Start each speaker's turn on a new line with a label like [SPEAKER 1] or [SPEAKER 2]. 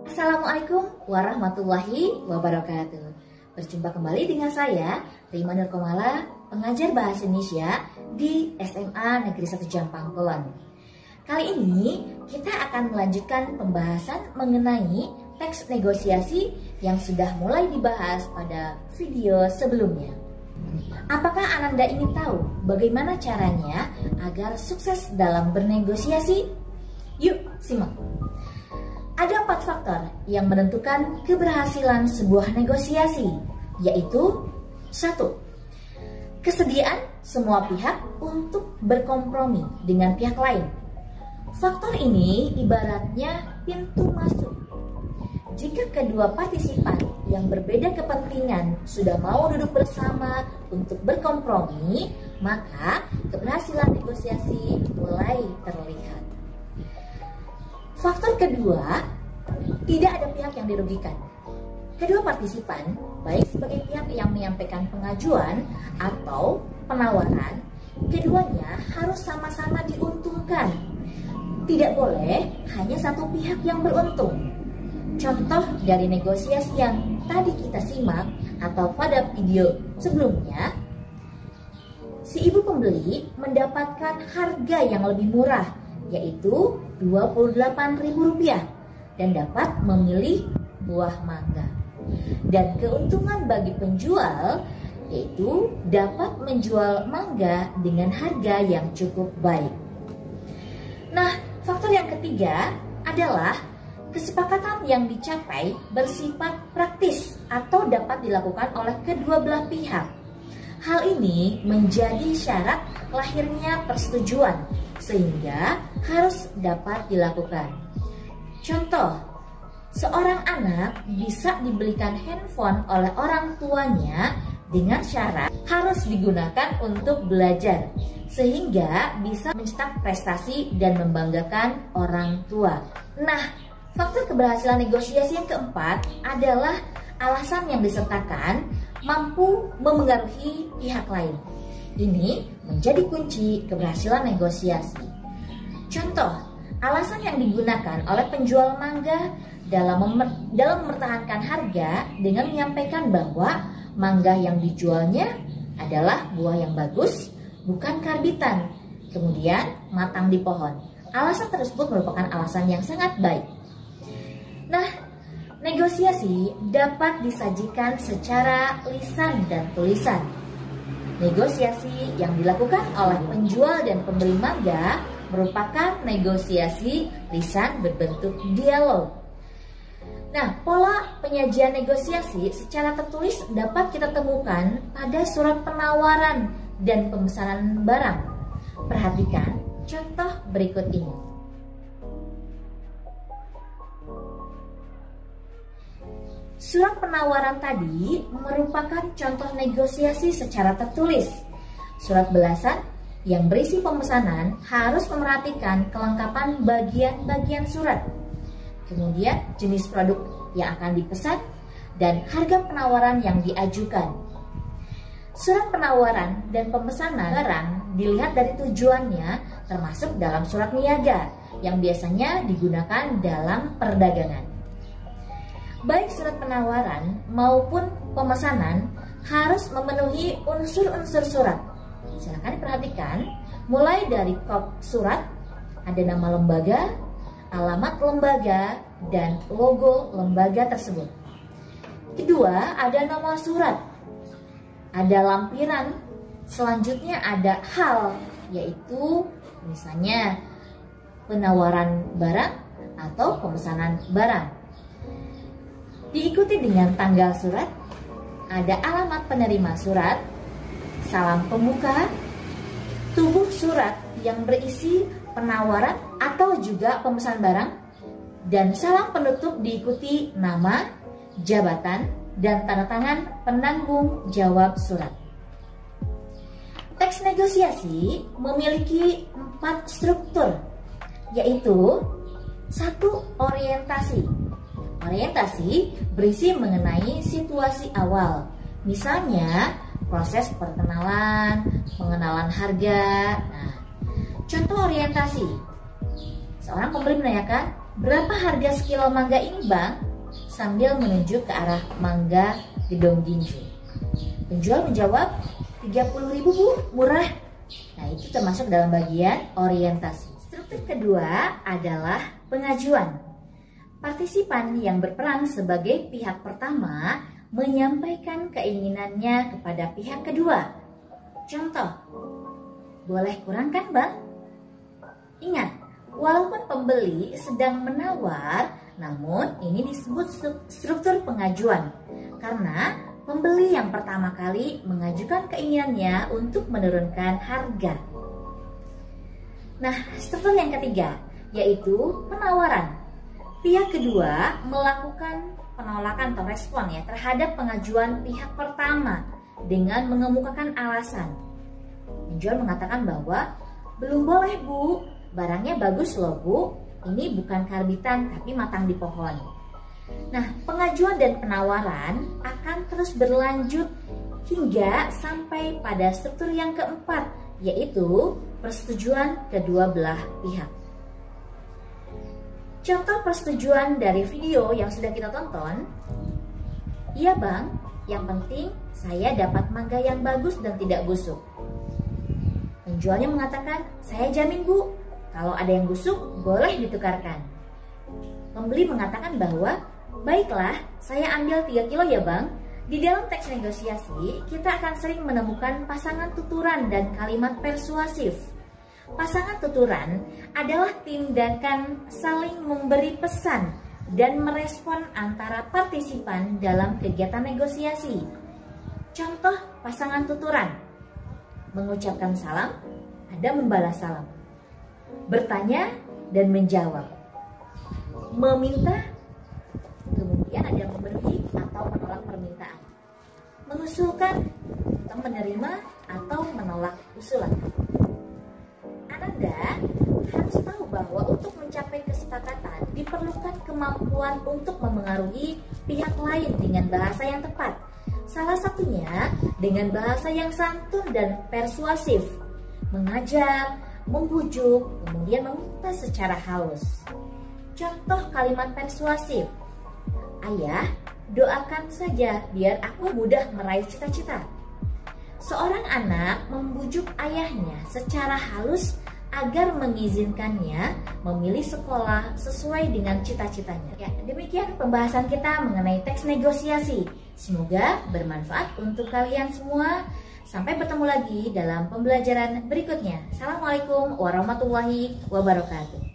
[SPEAKER 1] Assalamualaikum warahmatullahi wabarakatuh. Berjumpa kembali dengan saya, Rima Nurkomala, pengajar Bahasa Indonesia di SMA Negeri 1 Jampang Kulon. Kali ini kita akan melanjutkan pembahasan mengenai teks negosiasi yang sudah mulai dibahas pada video sebelumnya. Apakah Ananda ingin tahu bagaimana caranya agar sukses dalam bernegosiasi? Yuk, simak. Ada 4 faktor yang menentukan keberhasilan sebuah negosiasi, yaitu 1. Kesediaan semua pihak untuk berkompromi dengan pihak lain. Faktor ini ibaratnya pintu masuk. Jika kedua partisipan yang berbeda kepentingan sudah mau duduk bersama untuk berkompromi, maka keberhasilan negosiasi mulai terlihat. Faktor kedua, tidak ada pihak yang dirugikan. Kedua partisipan, baik sebagai pihak yang menyampaikan pengajuan atau penawaran, keduanya harus sama-sama diuntungkan. Tidak boleh hanya satu pihak yang beruntung. Contoh dari negosiasi yang tadi kita simak atau pada video sebelumnya, si ibu pembeli mendapatkan harga yang lebih murah, yaitu Rp28.000 dan dapat memilih buah mangga. Dan keuntungan bagi penjual yaitu dapat menjual mangga dengan harga yang cukup baik. Nah, faktor yang ketiga adalah kesepakatan yang dicapai bersifat praktis atau dapat dilakukan oleh kedua belah pihak. Hal ini menjadi syarat lahirnya persetujuan, sehingga harus dapat dilakukan. Contoh, seorang anak bisa dibelikan handphone oleh orang tuanya dengan syarat harus digunakan untuk belajar, sehingga bisa mencetak prestasi dan membanggakan orang tua. Nah, faktor keberhasilan negosiasi yang keempat adalah alasan yang disertakan mampu memengaruhi pihak lain. Ini menjadi kunci keberhasilan negosiasi. Contoh, alasan yang digunakan oleh penjual mangga dalam mempertahankan harga dengan menyampaikan bahwa mangga yang dijualnya adalah buah yang bagus, bukan karbitan, kemudian matang di pohon. Alasan tersebut merupakan alasan yang sangat baik. Nah, negosiasi dapat disajikan secara lisan dan tulisan. Negosiasi yang dilakukan oleh penjual dan pembeli mangga merupakan negosiasi lisan berbentuk dialog. Nah, pola penyajian negosiasi secara tertulis dapat kita temukan pada surat penawaran dan pemesanan barang. Perhatikan contoh berikut ini. Surat penawaran tadi merupakan contoh negosiasi secara tertulis. Surat belasan yang berisi pemesanan harus memerhatikan kelengkapan bagian-bagian surat, kemudian jenis produk yang akan dipesan, dan harga penawaran yang diajukan. Surat penawaran dan pemesanan barang dilihat dari tujuannya, termasuk dalam surat niaga yang biasanya digunakan dalam perdagangan. Baik surat penawaran maupun pemesanan harus memenuhi unsur-unsur surat. Silakan diperhatikan, mulai dari kop surat, ada nama lembaga, alamat lembaga, dan logo lembaga tersebut. Kedua, ada nama surat, ada lampiran, selanjutnya ada hal, yaitu misalnya penawaran barang atau pemesanan barang. Diikuti dengan tanggal surat, ada alamat penerima surat, salam pembuka, tubuh surat yang berisi penawaran atau juga pemesan barang, dan salam penutup diikuti nama, jabatan, dan tanda tangan penanggung jawab surat. Teks negosiasi memiliki 4 struktur, yaitu 1. Orientasi. Orientasi berisi mengenai situasi awal, misalnya proses perkenalan, pengenalan harga. Nah, contoh orientasi. Seorang pembeli menanyakan, Berapa harga sekilo mangga ini, Bang? Sambil menunjuk ke arah mangga gedong ginju. Penjual menjawab, 30.000 Bu, murah. Nah, itu termasuk dalam bagian orientasi. Struktur kedua adalah pengajuan. Partisipan yang berperan sebagai pihak pertama menyampaikan keinginannya kepada pihak kedua. Contoh, boleh kurang kan, Bang? Ingat, walaupun pembeli sedang menawar, namun ini disebut struktur pengajuan karena pembeli yang pertama kali mengajukan keinginannya untuk menurunkan harga. Nah, struktur yang ketiga yaitu penawaran. Pihak kedua melakukan penolakan atau respon terhadap pengajuan pihak pertama dengan mengemukakan alasan. Penjual mengatakan bahwa belum boleh Bu, barangnya bagus loh Bu, ini bukan karbitan tapi matang di pohon. Nah, pengajuan dan penawaran akan terus berlanjut hingga sampai pada struktur yang keempat, yaitu persetujuan kedua belah pihak. Contoh persetujuan dari video yang sudah kita tonton. Iya Bang, yang penting saya dapat mangga yang bagus dan tidak busuk. Penjualnya mengatakan, saya jamin Bu, kalau ada yang busuk boleh ditukarkan. Pembeli mengatakan bahwa, baiklah, saya ambil 3 kilo ya Bang. Di dalam teks negosiasi, kita akan sering menemukan pasangan tuturan dan kalimat persuasif. Pasangan tuturan adalah tindakan saling memberi pesan dan merespon antara partisipan dalam kegiatan negosiasi. Contoh pasangan tuturan, mengucapkan salam, ada membalas salam, bertanya dan menjawab, meminta, kemudian ada memenuhi atau menolak permintaan, mengusulkan, atau menerima atau menolak usulan. Anda harus tahu bahwa untuk mencapai kesepakatan diperlukan kemampuan untuk memengaruhi pihak lain dengan bahasa yang tepat. Salah satunya dengan bahasa yang santun dan persuasif, mengajak, membujuk, kemudian meminta secara halus. Contoh kalimat persuasif, Ayah, doakan saja biar aku mudah meraih cita-cita. Seorang anak membujuk ayahnya secara halus agar mengizinkannya memilih sekolah sesuai dengan cita-citanya. Ya, demikian pembahasan kita mengenai teks negosiasi. Semoga bermanfaat untuk kalian semua. Sampai bertemu lagi dalam pembelajaran berikutnya. Assalamualaikum warahmatullahi wabarakatuh.